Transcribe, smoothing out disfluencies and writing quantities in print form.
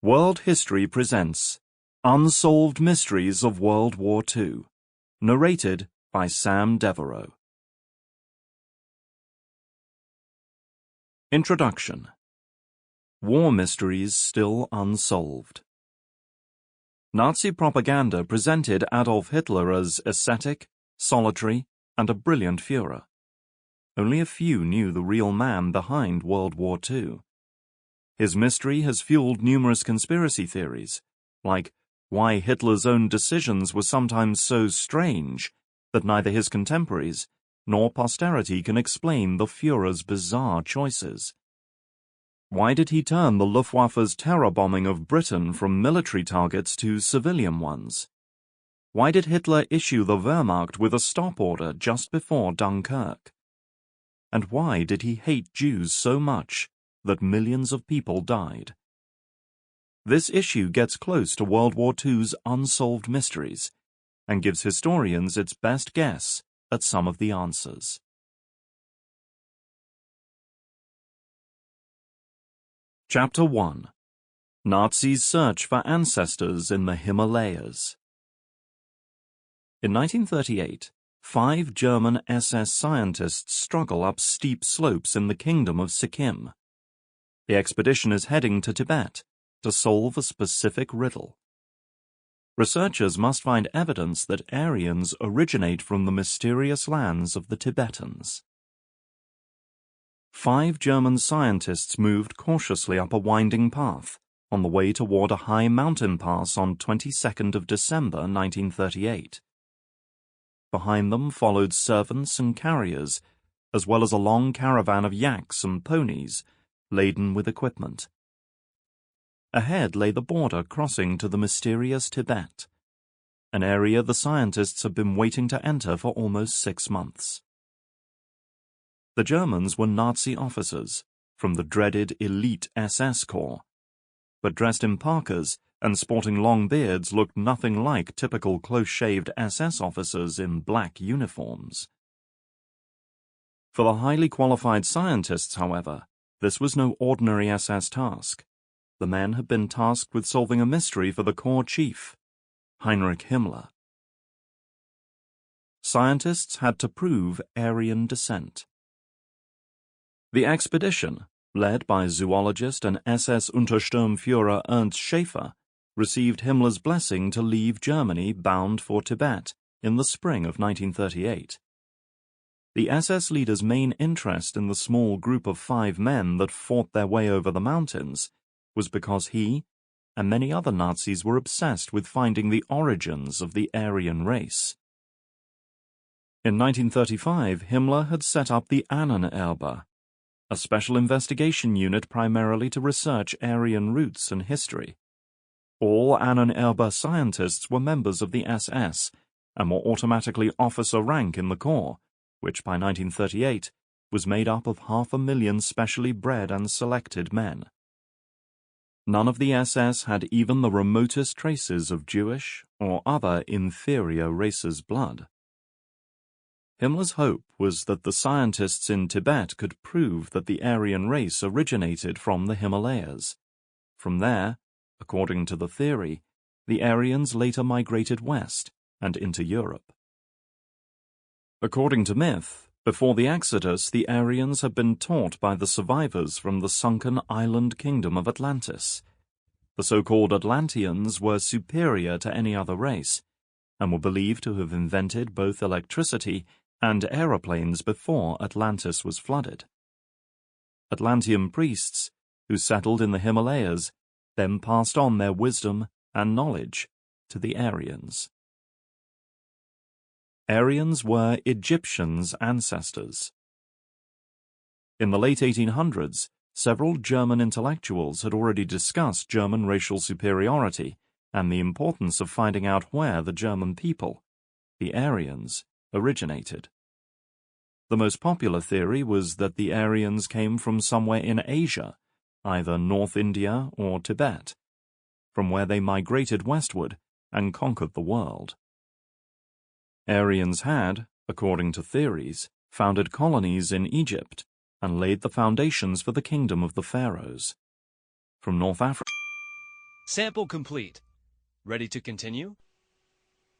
World History presents Unsolved Mysteries of World War II, narrated by Sam Devereaux. Introduction. War Mysteries Still Unsolved. Nazi propaganda presented Adolf Hitler as ascetic, solitary, and a brilliant Führer. Only a few knew the real man behind World War II. His mystery has fueled numerous conspiracy theories, like why Hitler's own decisions were sometimes so strange that neither his contemporaries nor posterity can explain the Führer's bizarre choices. Why did he turn the Luftwaffe's terror bombing of Britain from military targets to civilian ones? Why did Hitler issue the Wehrmacht with a stop order just before Dunkirk? And why did he hate Jews so much that millions of people died? This issue gets close to World War II's unsolved mysteries and gives historians its best guess at some of the answers. Chapter 1. Nazis Search for Ancestors in the Himalayas. In 1938, 5 German SS scientists struggle up steep slopes in the kingdom of Sikkim. The expedition is heading to Tibet to solve a specific riddle. Researchers must find evidence that Aryans originate from the mysterious lands of the Tibetans. 5 German scientists moved cautiously up a winding path on the way toward a high mountain pass on 22nd of December 1938. Behind them followed servants and carriers, as well as a long caravan of yaks and ponies, laden with equipment. Ahead lay the border crossing to the mysterious Tibet, an area the scientists have been waiting to enter for almost 6 months. The Germans were Nazi officers from the dreaded elite SS Corps, but dressed in parkas and sporting long beards looked nothing like typical close-shaved SS officers in black uniforms. For the highly qualified scientists, however, this was no ordinary SS task. The men had been tasked with solving a mystery for the Corps chief, Heinrich Himmler. Scientists had to prove Aryan descent. The expedition, led by zoologist and SS Untersturmführer Ernst Schäfer, received Himmler's blessing to leave Germany bound for Tibet in the spring of 1938. The SS leader's main interest in the small group of 5 men that fought their way over the mountains was because he and many other Nazis were obsessed with finding the origins of the Aryan race. In 1935, Himmler had set up the Ahnenerbe, a special investigation unit primarily to research Aryan roots and history. All Ahnenerbe scientists were members of the SS and were automatically officer rank in the Corps, which by 1938 was made up of 500,000 specially bred and selected men. None of the SS had even the remotest traces of Jewish or other inferior races' blood. Himmler's hope was that the scientists in Tibet could prove that the Aryan race originated from the Himalayas. From there, according to the theory, the Aryans later migrated west and into Europe. According to myth, before the Exodus, the Aryans had been taught by the survivors from the sunken island kingdom of Atlantis. The so-called Atlanteans were superior to any other race, and were believed to have invented both electricity and aeroplanes before Atlantis was flooded. Atlantean priests, who settled in the Himalayas, then passed on their wisdom and knowledge to the Aryans. Aryans were Egyptians' ancestors. In the late 1800s, several German intellectuals had already discussed German racial superiority and the importance of finding out where the German people, the Aryans, originated. The most popular theory was that the Aryans came from somewhere in Asia, either North India or Tibet, from where they migrated westward and conquered the world. Aryans had, according to theories, founded colonies in Egypt and laid the foundations for the kingdom of the pharaohs. From North Africa, Sample complete. Ready to continue?